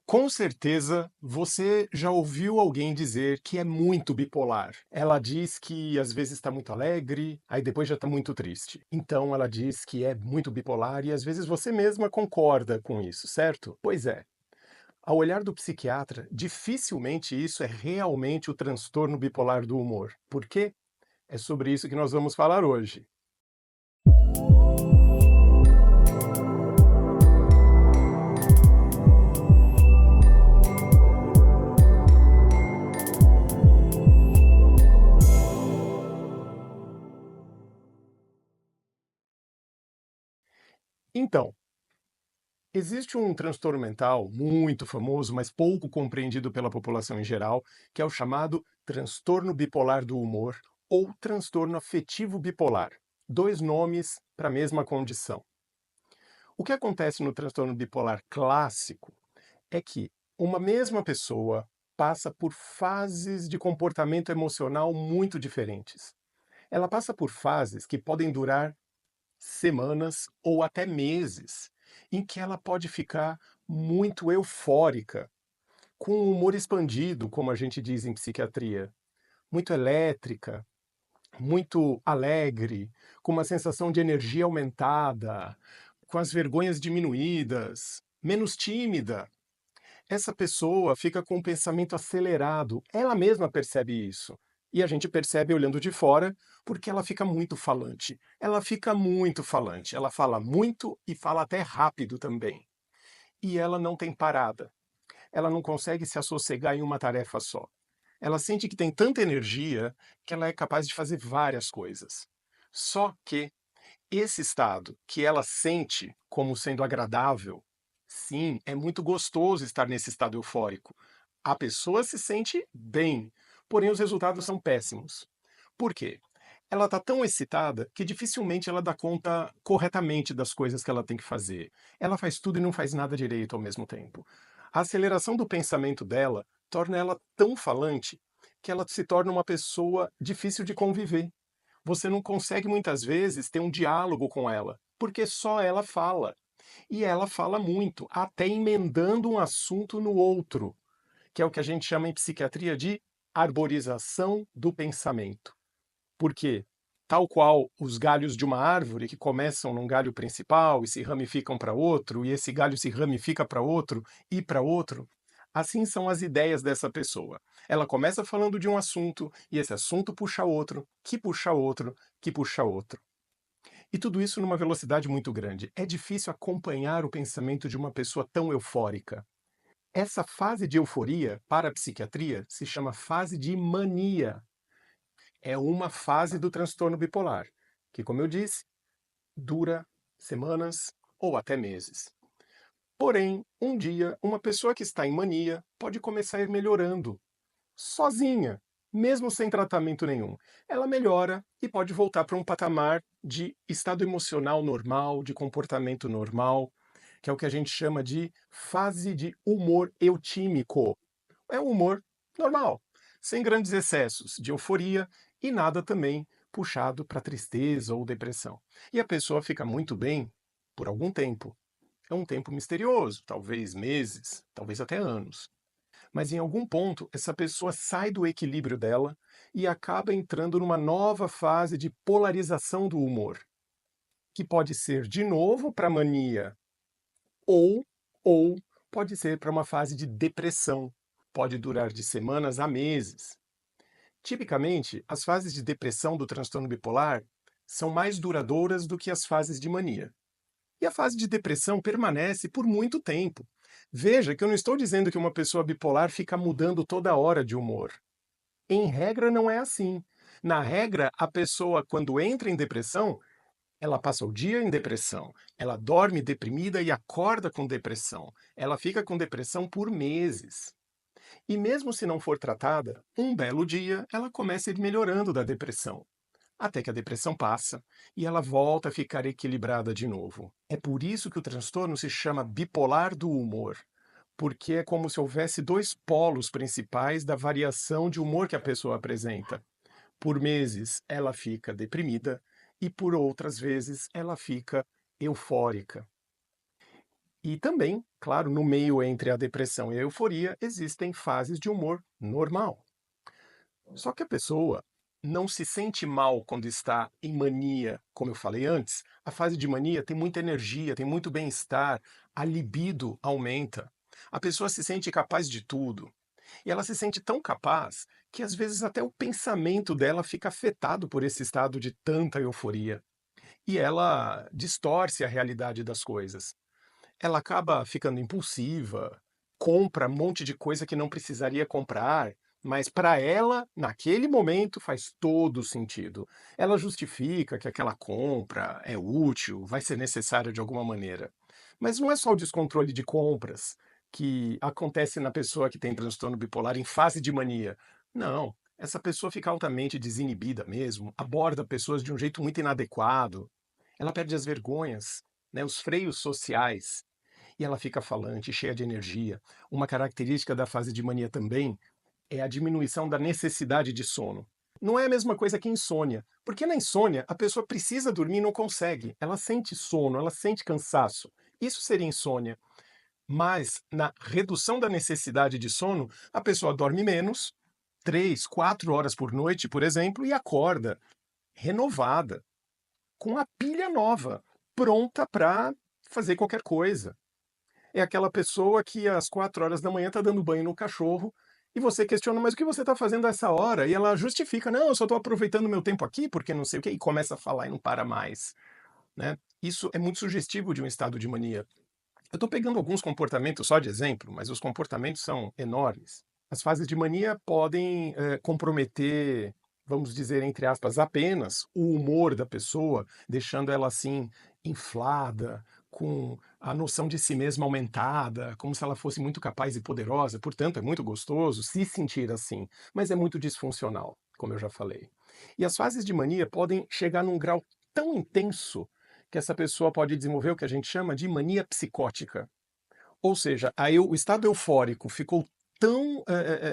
Com certeza, você já ouviu alguém dizer que é muito bipolar. Ela diz que às vezes está muito alegre, aí depois já está muito triste. Então ela diz que é muito bipolar e às vezes você mesma concorda com isso, certo? Pois é. Ao olhar do psiquiatra, dificilmente isso é realmente o transtorno bipolar do humor. Por quê? É sobre isso que nós vamos falar hoje. Então, existe um transtorno mental muito famoso, mas pouco compreendido pela população em geral, que é o chamado transtorno bipolar do humor ou transtorno afetivo bipolar. Dois nomes para a mesma condição. O que acontece no transtorno bipolar clássico é que uma mesma pessoa passa por fases de comportamento emocional muito diferentes. Ela passa por fases que podem durar semanas ou até meses, em que ela pode ficar muito eufórica, com o humor expandido, como a gente diz em psiquiatria, muito elétrica, muito alegre, com uma sensação de energia aumentada, com as vergonhas diminuídas, menos tímida. Essa pessoa fica com o pensamento acelerado, ela mesma percebe isso. E a gente percebe olhando de fora, porque ela fica muito falante. Ela fica muito falante. Ela fala muito e fala até rápido também. E ela não tem parada. Ela não consegue se assossegar em uma tarefa só. Ela sente que tem tanta energia que ela é capaz de fazer várias coisas. Só que esse estado que ela sente como sendo agradável, sim, é muito gostoso estar nesse estado eufórico. A pessoa se sente bem, porém os resultados são péssimos. Por quê? Ela está tão excitada que dificilmente ela dá conta corretamente das coisas que ela tem que fazer. Ela faz tudo e não faz nada direito ao mesmo tempo. A aceleração do pensamento dela torna ela tão falante que ela se torna uma pessoa difícil de conviver. Você não consegue muitas vezes ter um diálogo com ela, porque só ela fala. E ela fala muito, até emendando um assunto no outro, que é o que a gente chama em psiquiatria de arborização do pensamento. Por quê? Tal qual os galhos de uma árvore que começam num galho principal e se ramificam para outro, e esse galho se ramifica para outro e para outro, assim são as ideias dessa pessoa. Ela começa falando de um assunto e esse assunto puxa outro, que puxa outro, que puxa outro. E tudo isso numa velocidade muito grande. É difícil acompanhar o pensamento de uma pessoa tão eufórica. Essa fase de euforia, para a psiquiatria, se chama fase de mania. É uma fase do transtorno bipolar, que, como eu disse, dura semanas ou até meses. Porém, um dia, uma pessoa que está em mania pode começar a ir melhorando, sozinha, mesmo sem tratamento nenhum. Ela melhora e pode voltar para um patamar de estado emocional normal, de comportamento normal, que é o que a gente chama de fase de humor eutímico. É um humor normal, sem grandes excessos de euforia e nada também puxado para tristeza ou depressão. E a pessoa fica muito bem por algum tempo. É um tempo misterioso, talvez meses, talvez até anos. Mas em algum ponto, essa pessoa sai do equilíbrio dela e acaba entrando numa nova fase de polarização do humor, que pode ser de novo para mania ou, ou pode ser para uma fase de depressão. Pode durar de semanas a meses. Tipicamente, as fases de depressão do transtorno bipolar são mais duradouras do que as fases de mania. E a fase de depressão permanece por muito tempo. Veja que eu não estou dizendo que uma pessoa bipolar fica mudando toda hora de humor. Em regra, não é assim. Na regra, a pessoa, quando entra em depressão, ela passa o dia em depressão, ela dorme deprimida e acorda com depressão. Ela fica com depressão por meses. E mesmo se não for tratada, um belo dia ela começa a ir melhorando da depressão. Até que a depressão passa e ela volta a ficar equilibrada de novo. É por isso que o transtorno se chama bipolar do humor, porque é como se houvesse dois polos principais da variação de humor que a pessoa apresenta. Por meses ela fica deprimida e por outras vezes ela fica eufórica. E também, claro, no meio entre a depressão e a euforia, existem fases de humor normal. Só que a pessoa não se sente mal quando está em mania, como eu falei antes. A fase de mania tem muita energia, tem muito bem-estar, a libido aumenta. A pessoa se sente capaz de tudo. E ela se sente tão capaz que às vezes até o pensamento dela fica afetado por esse estado de tanta euforia. E ela distorce a realidade das coisas. Ela acaba ficando impulsiva, compra um monte de coisa que não precisaria comprar, mas para ela, naquele momento, faz todo sentido. Ela justifica que aquela compra é útil, vai ser necessária de alguma maneira. Mas não é só o descontrole de compras que acontece na pessoa que tem transtorno bipolar em fase de mania. Não, essa pessoa fica altamente desinibida mesmo, aborda pessoas de um jeito muito inadequado, ela perde as vergonhas, né, os freios sociais, e ela fica falante, cheia de energia. Uma característica da fase de mania também é a diminuição da necessidade de sono. Não é a mesma coisa que insônia, porque na insônia a pessoa precisa dormir e não consegue. Ela sente sono, ela sente cansaço. Isso seria insônia. Mas na redução da necessidade de sono, a pessoa dorme menos, 3, 4 horas por noite, por exemplo, e acorda renovada, com a pilha nova, pronta para fazer qualquer coisa. É aquela pessoa que às 4 horas da manhã está dando banho no cachorro e você questiona, mas o que você está fazendo a essa hora? E ela justifica, não, eu só estou aproveitando meu tempo aqui porque não sei o quê, e começa a falar e não para mais. Né? Isso é muito sugestivo de um estado de mania. Eu estou pegando alguns comportamentos só de exemplo, mas os comportamentos são enormes. As fases de mania podem comprometer, vamos dizer, entre aspas, apenas o humor da pessoa, deixando ela assim inflada, com a noção de si mesma aumentada, como se ela fosse muito capaz e poderosa. Portanto, é muito gostoso se sentir assim, mas é muito disfuncional, como eu já falei. E as fases de mania podem chegar num grau tão intenso que essa pessoa pode desenvolver o que a gente chama de mania psicótica. Ou seja, aí o estado eufórico ficou tão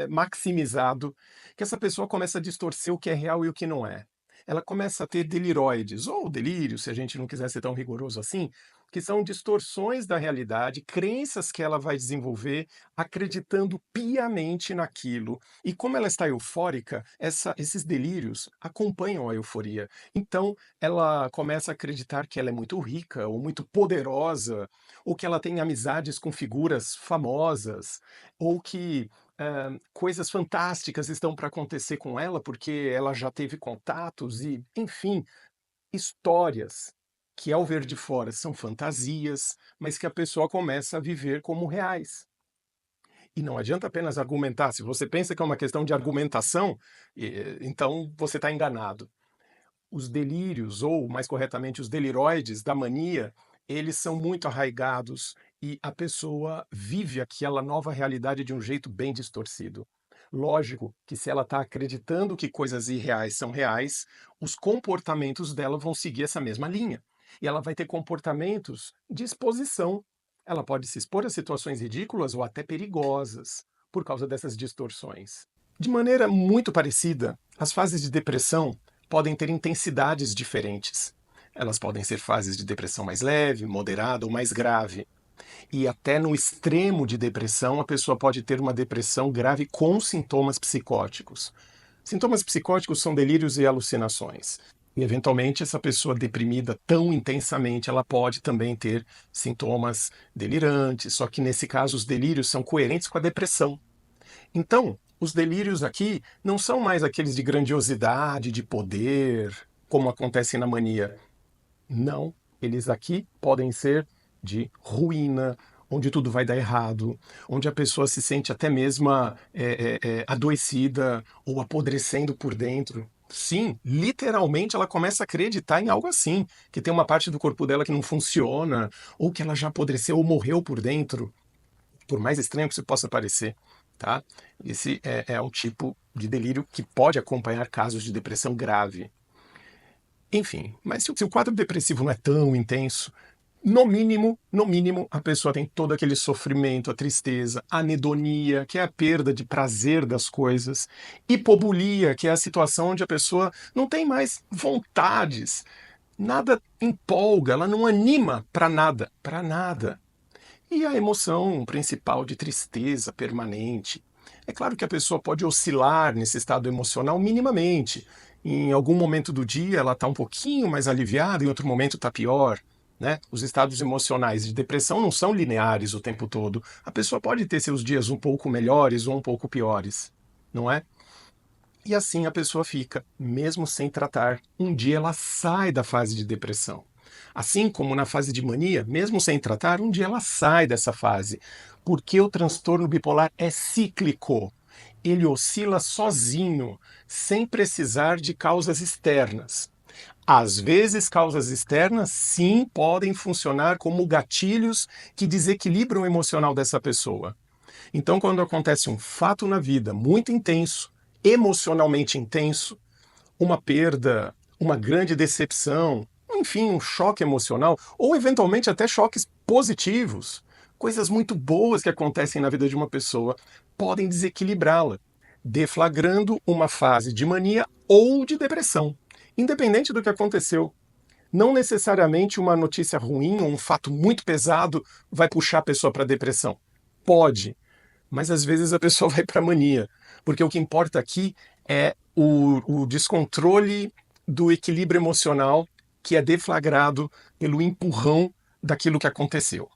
maximizado que essa pessoa começa a distorcer o que é real e o que não é. Ela começa a ter deliroides, ou delírio, se a gente não quiser ser tão rigoroso assim, que são distorções da realidade, crenças que ela vai desenvolver acreditando piamente naquilo. E como ela está eufórica, esses delírios acompanham a euforia. Então, ela começa a acreditar que ela é muito rica ou muito poderosa, ou que ela tem amizades com figuras famosas, ou que coisas fantásticas estão para acontecer com ela, porque ela já teve contatos e, enfim, histórias que, ao ver de fora, são fantasias, mas que a pessoa começa a viver como reais. E não adianta apenas argumentar. Se você pensa que é uma questão de argumentação, então você está enganado. Os delírios, ou mais corretamente, os deliroides da mania, eles são muito arraigados e a pessoa vive aquela nova realidade de um jeito bem distorcido. Lógico que se ela está acreditando que coisas irreais são reais, os comportamentos dela vão seguir essa mesma linha. E ela vai ter comportamentos de exposição. Ela pode se expor a situações ridículas ou até perigosas por causa dessas distorções. De maneira muito parecida, as fases de depressão podem ter intensidades diferentes. Elas podem ser fases de depressão mais leve, moderada ou mais grave. E até no extremo de depressão, a pessoa pode ter uma depressão grave com sintomas psicóticos. Sintomas psicóticos são delírios e alucinações. E, eventualmente, essa pessoa deprimida tão intensamente, ela pode também ter sintomas delirantes, só que nesse caso os delírios são coerentes com a depressão. Então, os delírios aqui não são mais aqueles de grandiosidade, de poder, como acontece na mania. Não, eles aqui podem ser de ruína, onde tudo vai dar errado, onde a pessoa se sente até mesma adoecida ou apodrecendo por dentro. Sim, literalmente ela começa a acreditar em algo assim, que tem uma parte do corpo dela que não funciona, ou que ela já apodreceu ou morreu por dentro, por mais estranho que isso possa parecer, tá? Esse é um tipo de delírio que pode acompanhar casos de depressão grave. Enfim, mas se o quadro depressivo não é tão intenso, no mínimo, a pessoa tem todo aquele sofrimento, a tristeza, a anedonia, que é a perda de prazer das coisas, hipobulia, que é a situação onde a pessoa não tem mais vontades, nada empolga, ela não anima para nada, para nada. e a emoção principal de tristeza permanente. É claro que a pessoa pode oscilar nesse estado emocional minimamente. Em algum momento do dia ela está um pouquinho mais aliviada, em outro momento está pior. Né? Os estados emocionais de depressão não são lineares o tempo todo. A pessoa pode ter seus dias um pouco melhores ou um pouco piores, não é? E assim a pessoa fica, mesmo sem tratar. Um dia ela sai da fase de depressão. Assim como na fase de mania, mesmo sem tratar, um dia ela sai dessa fase. Porque o transtorno bipolar é cíclico. Ele oscila sozinho, sem precisar de causas externas. Às vezes, causas externas, sim, podem funcionar como gatilhos que desequilibram o emocional dessa pessoa. Então, quando acontece um fato na vida muito intenso, emocionalmente intenso, uma perda, uma grande decepção, enfim, um choque emocional, ou eventualmente até choques positivos, coisas muito boas que acontecem na vida de uma pessoa, podem desequilibrá-la, deflagrando uma fase de mania ou de depressão, independente do que aconteceu. Não necessariamente uma notícia ruim ou um fato muito pesado vai puxar a pessoa para a depressão. Pode, mas às vezes a pessoa vai para a mania, porque o que importa aqui é o descontrole do equilíbrio emocional que é deflagrado pelo empurrão daquilo que aconteceu.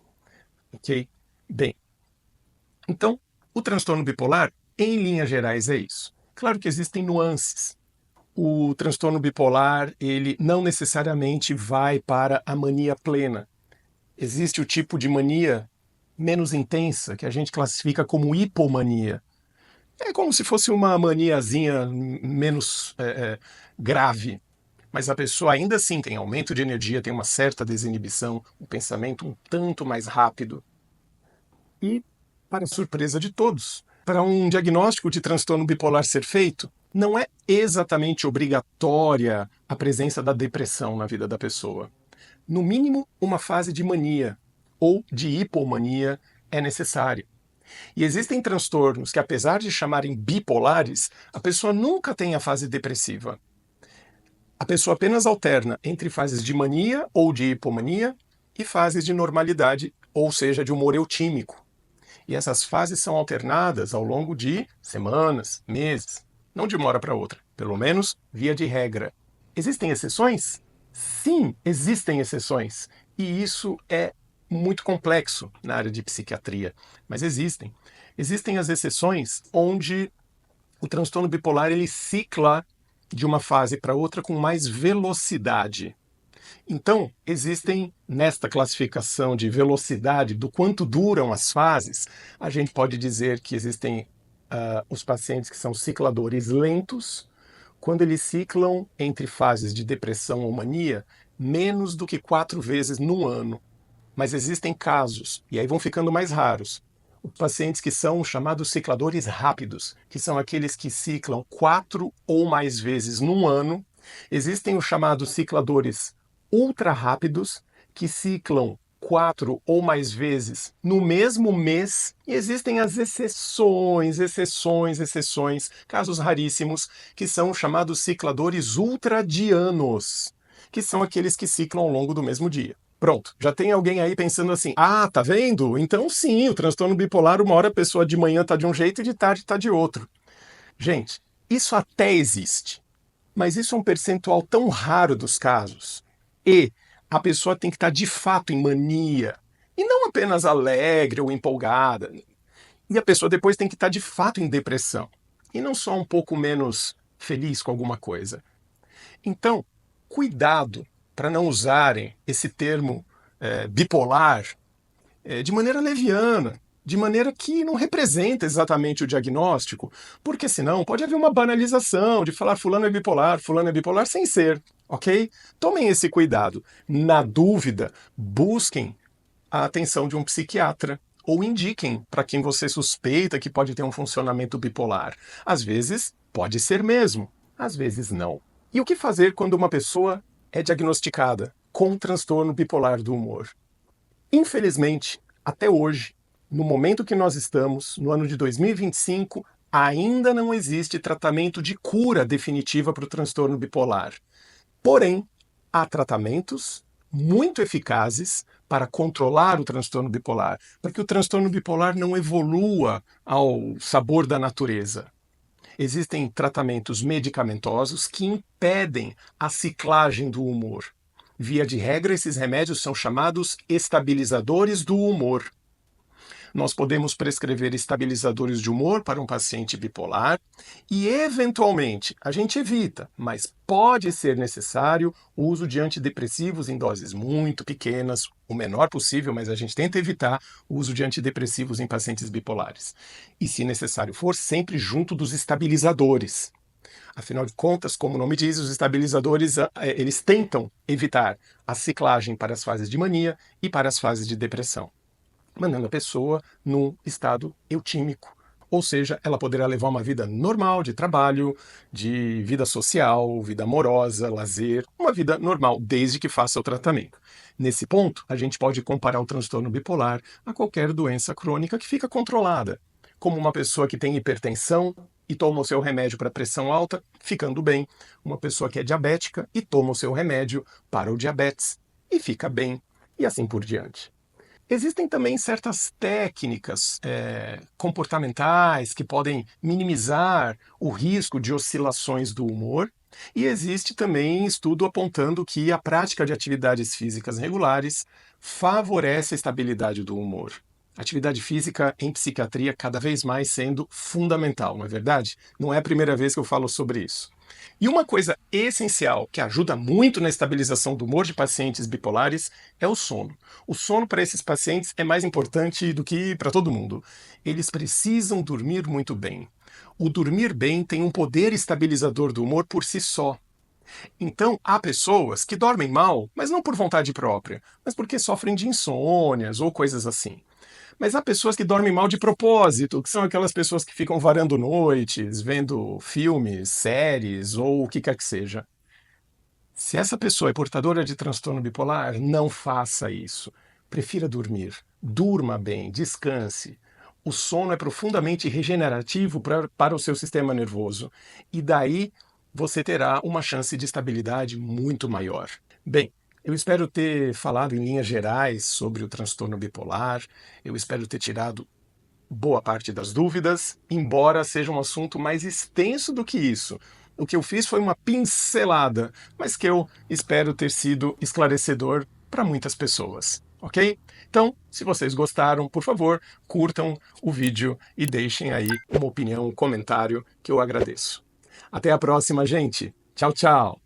Ok? Bem, então, o transtorno bipolar, em linhas gerais, é isso. Claro que existem nuances. O transtorno bipolar, ele não necessariamente vai para a mania plena. Existe o tipo de mania menos intensa, que a gente classifica como hipomania. É como se fosse uma maniazinha menos grave. Mas a pessoa ainda assim tem aumento de energia, tem uma certa desinibição, um pensamento um tanto mais rápido. E, para surpresa de todos, para um diagnóstico de transtorno bipolar ser feito, não é exatamente obrigatória a presença da depressão na vida da pessoa. No mínimo, uma fase de mania ou de hipomania é necessária. E existem transtornos que, apesar de chamarem bipolares, a pessoa nunca tem a fase depressiva. A pessoa apenas alterna entre fases de mania ou de hipomania e fases de normalidade, ou seja, de humor eutímico. E essas fases são alternadas ao longo de semanas, meses, não de uma hora para outra, pelo menos via de regra. Existem exceções? Sim, existem exceções. E isso é muito complexo na área de psiquiatria, mas existem. Existem as exceções onde o transtorno bipolar ele cicla de uma fase para outra com mais velocidade. Então, existem, nesta classificação de velocidade, do quanto duram as fases, a gente pode dizer que existem os pacientes que são cicladores lentos, quando eles ciclam entre fases de depressão ou mania, menos do que 4 vezes no ano. Mas existem casos, e aí vão ficando mais raros, os pacientes que são chamados cicladores rápidos, que são aqueles que ciclam 4 ou mais vezes no ano. Existem os chamados cicladores ultra rápidos, que ciclam 4 ou mais vezes no mesmo mês. E existem as exceções, casos raríssimos, que são chamados cicladores ultradianos, que são aqueles que ciclam ao longo do mesmo dia. Pronto, já tem alguém aí pensando assim: ah, tá vendo? Então sim, o transtorno bipolar, uma hora a pessoa de manhã tá de um jeito e de tarde tá de outro. Gente, isso até existe, mas isso é um percentual tão raro dos casos. E a pessoa tem que estar de fato em mania, e não apenas alegre ou empolgada. E a pessoa depois tem que estar de fato em depressão, e não só um pouco menos feliz com alguma coisa. Então, cuidado para não usarem esse termo bipolar de maneira leviana, de maneira que não representa exatamente o diagnóstico, porque senão pode haver uma banalização de falar fulano é bipolar sem ser, ok? Tomem esse cuidado. Na dúvida, busquem a atenção de um psiquiatra ou indiquem para quem você suspeita que pode ter um funcionamento bipolar. Às vezes, pode ser mesmo, às vezes não. E o que fazer quando uma pessoa é diagnosticada com transtorno bipolar do humor? Infelizmente, até hoje, no momento que nós estamos, no ano de 2025, ainda não existe tratamento de cura definitiva para o transtorno bipolar. Porém, há tratamentos muito eficazes para controlar o transtorno bipolar, para que o transtorno bipolar não evolua ao sabor da natureza. Existem tratamentos medicamentosos que impedem a ciclagem do humor. Via de regra, esses remédios são chamados estabilizadores do humor. Nós podemos prescrever estabilizadores de humor para um paciente bipolar e, eventualmente, a gente evita, mas pode ser necessário o uso de antidepressivos em doses muito pequenas, o menor possível, mas a gente tenta evitar o uso de antidepressivos em pacientes bipolares. E, se necessário for, sempre junto dos estabilizadores. Afinal de contas, como o nome diz, os estabilizadores eles tentam evitar a ciclagem para as fases de mania e para as fases de depressão, mandando a pessoa num estado eutímico. Ou seja, ela poderá levar uma vida normal de trabalho, de vida social, vida amorosa, lazer, uma vida normal, desde que faça o tratamento. Nesse ponto, a gente pode comparar o transtorno bipolar a qualquer doença crônica que fica controlada, como uma pessoa que tem hipertensão e toma o seu remédio para pressão alta, ficando bem, uma pessoa que é diabética e toma o seu remédio para o diabetes e fica bem, e assim por diante. Existem também certas técnicas comportamentais que podem minimizar o risco de oscilações do humor, e existe também estudo apontando que a prática de atividades físicas regulares favorece a estabilidade do humor. Atividade física em psiquiatria cada vez mais sendo fundamental, não é verdade? Não é a primeira vez que eu falo sobre isso. E uma coisa essencial que ajuda muito na estabilização do humor de pacientes bipolares é o sono. O sono para esses pacientes é mais importante do que para todo mundo. Eles precisam dormir muito bem. O dormir bem tem um poder estabilizador do humor por si só. Então, há pessoas que dormem mal, mas não por vontade própria, mas porque sofrem de insônias ou coisas assim. Mas há pessoas que dormem mal de propósito, que são aquelas pessoas que ficam varando noites, vendo filmes, séries ou o que quer que seja. Se essa pessoa é portadora de transtorno bipolar, não faça isso. Prefira dormir. Durma bem, descanse. O sono é profundamente regenerativo para o seu sistema nervoso. E daí você terá uma chance de estabilidade muito maior. Bem, eu espero ter falado em linhas gerais sobre o transtorno bipolar. Eu espero ter tirado boa parte das dúvidas, embora seja um assunto mais extenso do que isso. O que eu fiz foi uma pincelada, mas que eu espero ter sido esclarecedor para muitas pessoas, ok? Então, se vocês gostaram, por favor, curtam o vídeo e deixem aí uma opinião, um comentário, que eu agradeço. Até a próxima, gente. Tchau, tchau.